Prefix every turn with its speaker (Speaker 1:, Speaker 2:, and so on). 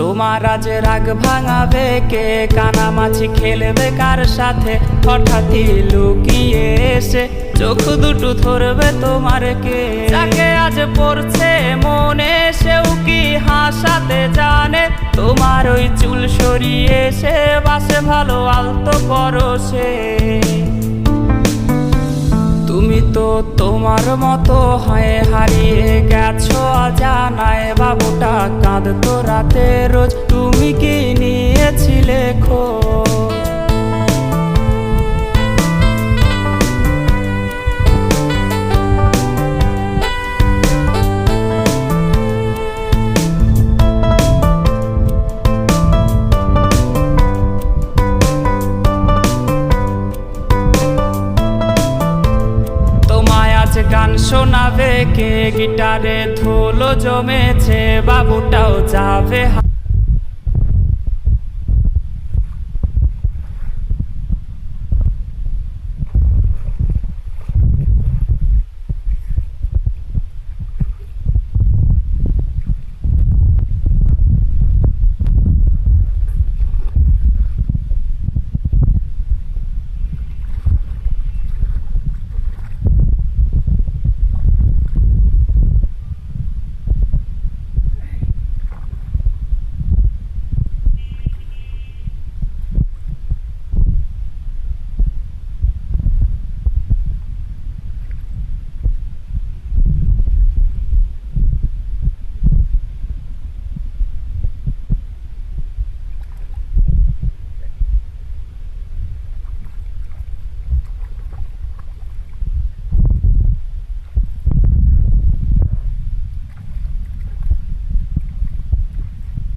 Speaker 1: তোমার আজ রাগ ভাঙাবে কে? কানামাছি খেলবে কার সাথে? হঠাৎই লুকিয়ে এসে চোখ দুটো ধরবে তোমার কে? যাকে আজ পড়ছে মনে সেও কি হাসাতে জানে? তোমার ওই চুল সরিয়ে সে বাসে ভালো আলতো পরশে। তুমি তো তোমার মতো হয়ে হারিয়ে গেছো অজানায়। বাবুটা কাঁদতো রাতে রোজ, তুমি কি নিয়েছিলে খোঁজ? গান শোনাবে কে? গিটারে ধুলো জমেছে, বাবুটাও যাবে।